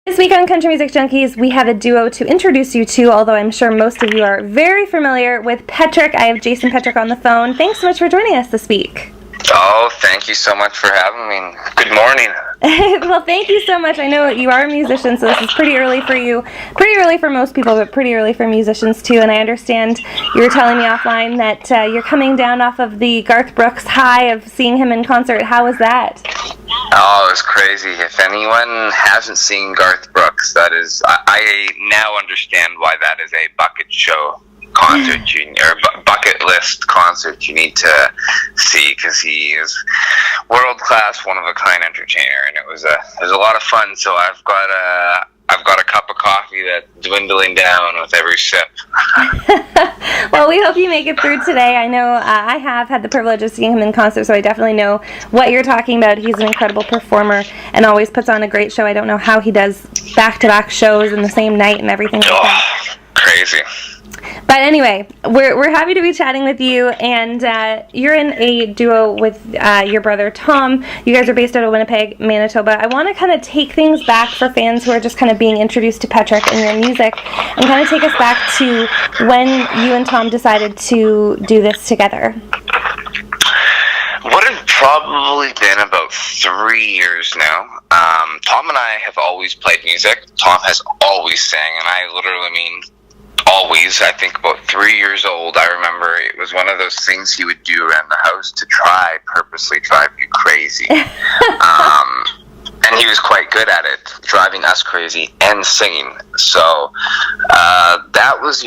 This week on Country Music Junkies, we have a duo to introduce you to, although I'm sure most of you are very familiar with Petric. I have Jason Petric on the phone. Thanks so much for joining us this week. Oh, thank you so much for having me. Good morning. Well, thank you so much. I know you are a musician, so this is pretty early for you. Pretty early for most people, but pretty early for musicians, too. And I understand you were telling me offline that you're coming down off of the Garth Brooks high of seeing him in concert. How was that? Oh, it was crazy. If anyone hasn't seen Garth Brooks, that is, I now understand why that is a bucket show concert, or bucket list concert you need to see, because he is world class, one of a kind entertainer, and it was a lot of fun. So I've got a cup of coffee that's dwindling down with every sip. Well, we hope you make it through today. I know I have had the privilege of seeing him in concert, so I definitely know what you're talking about. He's an incredible performer and always puts on a great show. I don't know how he does back-to-back shows in the same night and everything like that. Crazy. But anyway, we're happy to be chatting with you, and you're in a duo with your brother Tom. You guys are based out of Winnipeg, Manitoba. I want to kind of take things back for fans who are just kind of being introduced to Petric and your music, and kind of take us back to when you and Tom decided to do this together. What had probably been about 3 years now. Tom and I have always played music. Tom has always sang, and I literally mean always. I think about 3 years old, I remember it was one of those things he would do around the house to purposely drive you crazy. And he was quite good at it, driving us crazy and singing. So that was,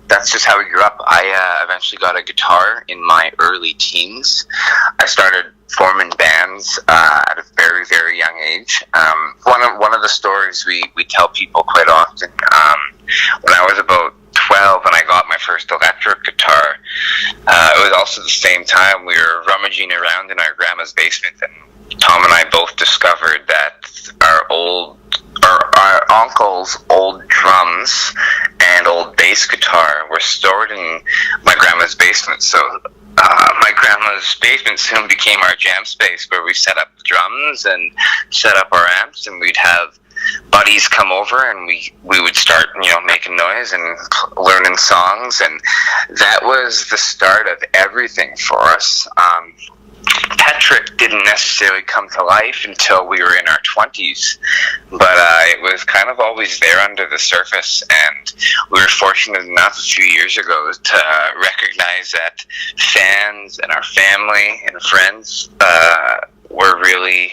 that's just how we grew up. I eventually got a guitar in my early teens. I started forming bands at a very, very young age. One of the stories we tell people quite often, when I was about 12 and I got my first electric guitar, it was also the same time we were rummaging around in our grandma's basement, and Tom and I both discovered that our uncle's old drums and old bass guitar were stored in my grandma's basement. So my grandma's basement soon became our jam space, where we set up the drums and set up our amps, and we'd have buddies come over, and we would start making noise and learning songs, and that was the start of everything for us. Petric didn't necessarily come to life until we were in our 20s, but it was kind of always there under the surface, and we were fortunate enough a few years ago to recognize that fans and our family and friends were really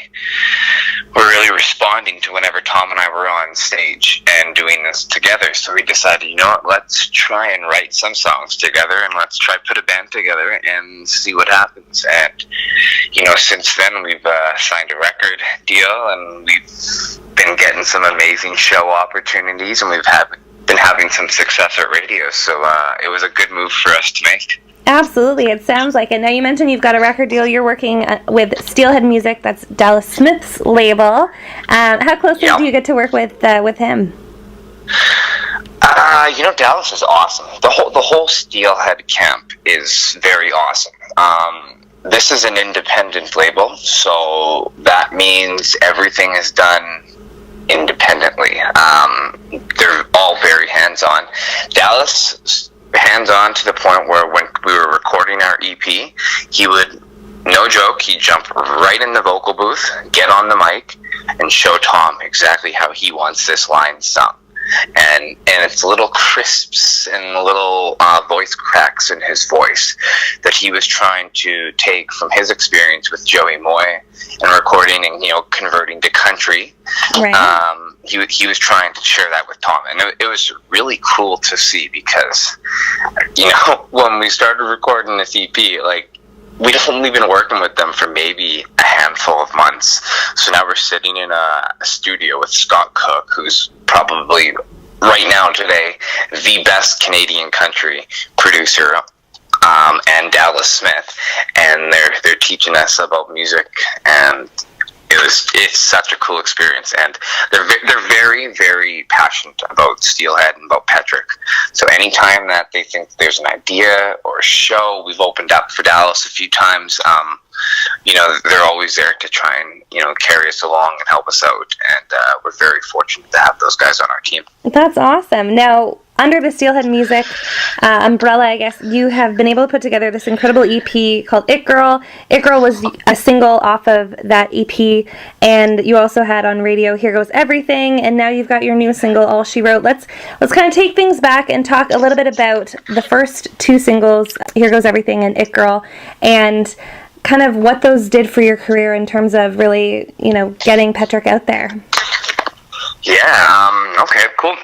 responding to whenever Tom and I were on stage and doing this together. So we decided, let's try and write some songs together, and let's try put a band together and see what happens. And since then we've signed a record deal, and we've been getting some amazing show opportunities, and we've been having some success at radio. So it was a good move for us to make. Absolutely, it sounds like it. Now, you mentioned you've got a record deal. You're working with Steelhead Music. That's Dallas Smith's label. How closely do you get to work with him? Dallas is awesome. The whole Steelhead camp is very awesome. This is an independent label, so that means everything is done independently. They're all very hands-on. Dallas, hands-on to the point where when we were recording our EP, he would, no joke, he'd jump right in the vocal booth, get on the mic, and show Tom exactly how he wants this line sung. And it's little crisps and little voice cracks in his voice that he was trying to take from his experience with Joey Moy and recording and converting to country. Right. He was trying to share that with Tom, and it was really cool to see, because when we started recording this EP, we'd only been working with them for maybe a handful of months. So now we're sitting in a studio with Scott Cook, who's probably right now today the best Canadian country producer, and Dallas Smith, and they're teaching us about music, and it's such a cool experience, and they're very, very passionate about Steelhead and about Petric. So anytime that they think there's an idea or a show, we've opened up for Dallas a few times. they're always there to try and, carry us along and help us out. And we're very fortunate to have those guys on our team. That's awesome. Now, under the Steelhead Music umbrella, I guess, you have been able to put together this incredible EP called It Girl. It Girl was a single off of that EP, and you also had on radio Here Goes Everything, and now you've got your new single, All She Wrote. Let's kind of take things back and talk a little bit about the first two singles, Here Goes Everything and It Girl, and kind of what those did for your career in terms of really, getting Petric out there. Yeah, okay, cool.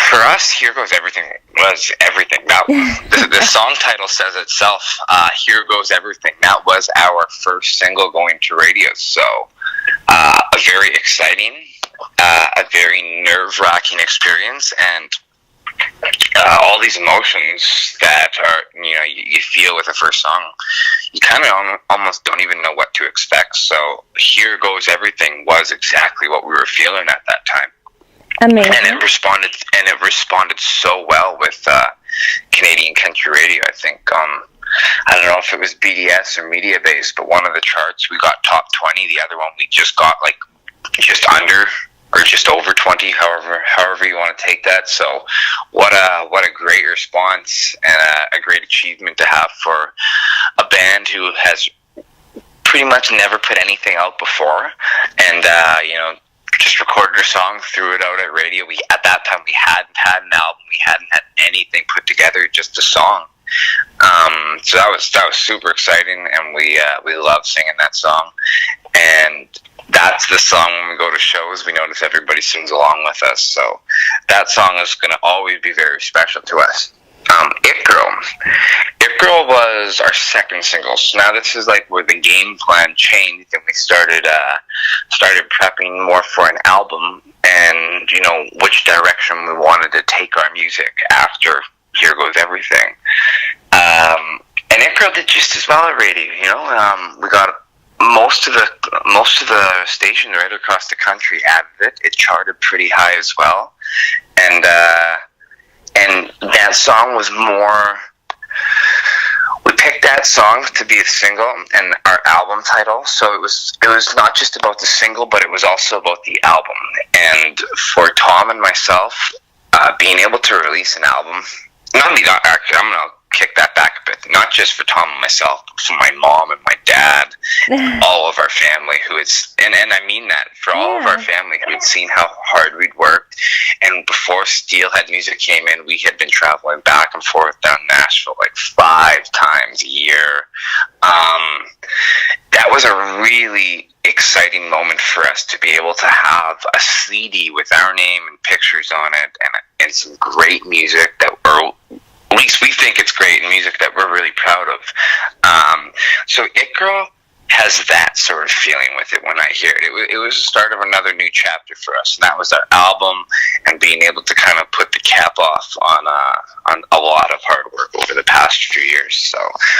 For us, Here Goes Everything was everything. Now, the song title says itself, Here Goes Everything. That was our first single going to radio, so a very exciting, a very nerve-wracking experience, and all these emotions that are, you feel with the first song, you kind of almost don't even know what to expect. So Here Goes Everything was exactly what we were feeling at that time. Amazing. And it responded so well with Canadian country radio. I think I don't know if it was BDS or Media Base, but one of the charts we got top 20. The other one we just got just under or just over 20, however you want to take that. So what a great response and a great achievement to have for a band who has pretty much never put anything out before, and just recorded a song, threw it out at radio. At that time we hadn't had an album, we hadn't had anything put together, just a song. So that was super exciting, and we love singing that song. And that's the song when we go to shows, we notice everybody sings along with us. So that song is going to always be very special to us. It Girl was our second single. So now this is where the game plan changed, and we started prepping more for an album, and which direction we wanted to take our music after Here Goes Everything. And It Girl did just as well at radio. We got most of the stations right across the country added it. It charted pretty high as well, and that song was more. We picked that song to be a single and our album title, so it was not just about the single, but it was also about the album. And for Tom and myself, being able to release an album, actually, I'm gonna kick that back a bit. Not just for Tom and myself, but for my mom and my dad, all of our family and I mean that, for all of our family who had seen how hard we'd worked. And before Steelhead Music came in, we had been traveling back and forth down Nashville 5 times a year. That was a really exciting moment for us to be able to have a CD with our name and pictures on it, and some great music that at least we think it's great, and music that we're really proud of. So It Girl has that sort of feeling with it when I hear it. It was the start of another new chapter for us, and that was our album, and being able to kind of put the cap off on a lot of hard work over the past few years. So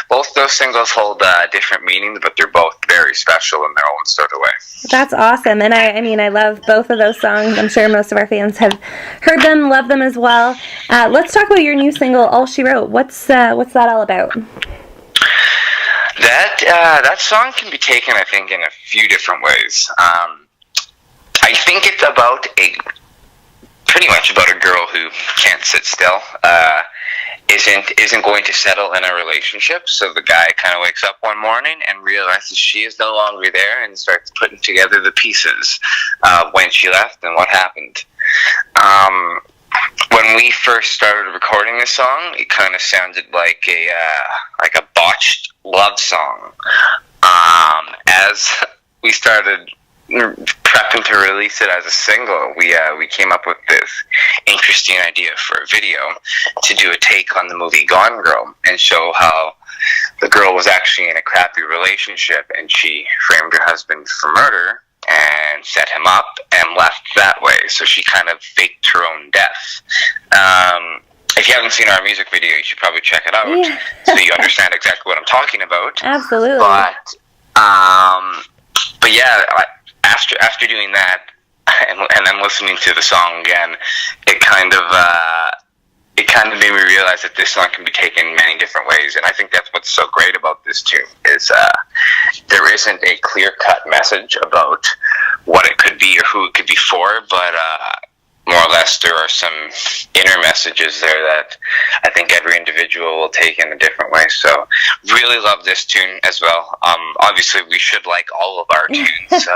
both those singles hold different meanings, but they're both very special in their own sort of way. That's awesome, and I love both of those songs. I'm sure most of our fans have heard them, love them as well. Let's talk about your new single, All She Wrote. What's that all about? That song can be taken, I think, in a few different ways. I think it's pretty much about a girl who can't sit still, isn't going to settle in a relationship. So the guy kind of wakes up one morning and realizes she is no longer there, and starts putting together the pieces when she left and what happened. When we first started recording this song, it kind of sounded like a botched love song. As we started prepping to release it as a single, we came up with this interesting idea for a video to do a take on the movie Gone Girl, and show how the girl was actually in a crappy relationship, and she framed her husband for murder and set him up and left that way. So she kind of faked her own death. If you haven't seen our music video, you should probably check it out, so you understand exactly what I'm talking about. Absolutely. But yeah, after doing that, and then listening to the song again, it kind of made me realize that this song can be taken many different ways. And I think that's what's so great about this tune, is isn't a clear-cut message about what it could be or who it could be for, but more or less there are some inner messages there that I think every individual will take in a different way. So really love this tune as well. Obviously we should like all of our tunes,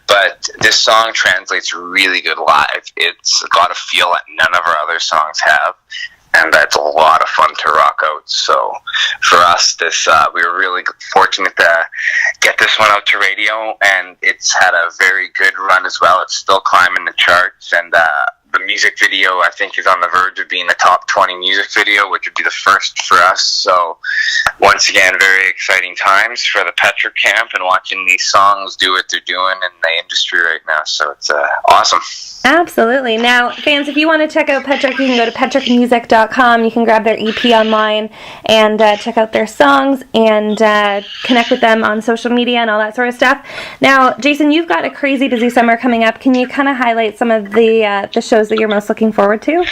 but this song translates really good live. It's got a feel that none of our other songs have, and that's a lot of fun to rock out. So for us, we were really fortunate to get this one out to radio, and it's had a very good run as well. It's still climbing the charts, and the music video, I think, is on the verge of being a top 20 music video, which would be the first for us. So once again, very exciting times for the Petric camp and watching these songs do what they're doing in the industry right now. So it's awesome. Absolutely. Now, fans, if you want to check out Petric, you can go to petricmusic.com. You can grab their EP online and check out their songs and connect with them on social media and all that sort of stuff. Now, Jason, you've got a crazy busy summer coming up. Can you kind of highlight some of the shows that you're most looking forward to? Well,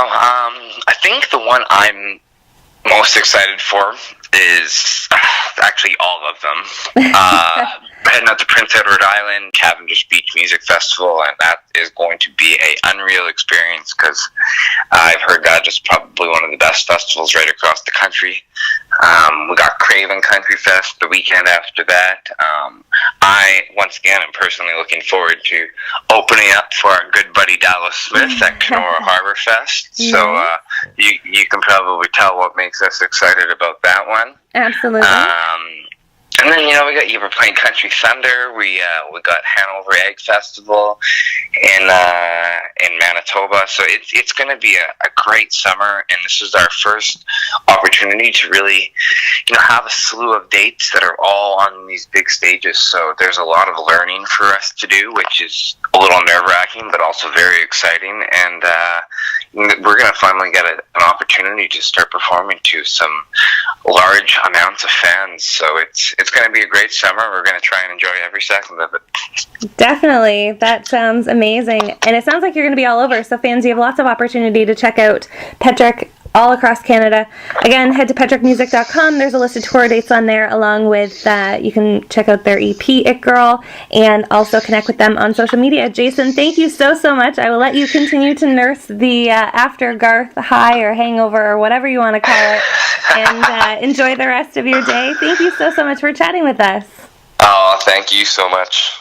I think the one I'm most excited for is actually all of them. Heading out to Prince Edward Island, Cavendish Beach Music Festival, and that is going to be a unreal experience because I've heard that is probably one of the best festivals right across the country. We got Craven Country Fest the weekend after that. I, once again, am personally looking forward to opening up for our good buddy Dallas Smith at Kenora Harbor Fest. So you can probably tell what makes us excited about that one. Absolutely. And then, we were playing Country Thunder. We got Hanover Egg Festival in Manitoba. So it's going to be a great summer, and this is our first opportunity to really, have a slew of dates that are all on these big stages. So there's a lot of learning for us to do, which is a little nerve-wracking, but also very exciting. And we're going to finally get an opportunity to start performing to some large amounts of fans. So it's going to be a great summer. We're going to try and enjoy every second of it. Definitely. That sounds amazing. And it sounds like you're going to be all over. So fans, you have lots of opportunity to check out Petric all across Canada. Again, head to petricmusic.com. There's a list of tour dates on there, along with you can check out their EP, It Girl, and also connect with them on social media. Jason, thank you so much. I will let you continue to nurse the after Garth high or hangover or whatever you want to call it, and enjoy the rest of your day. Thank you so much for chatting with us. Oh, thank you so much.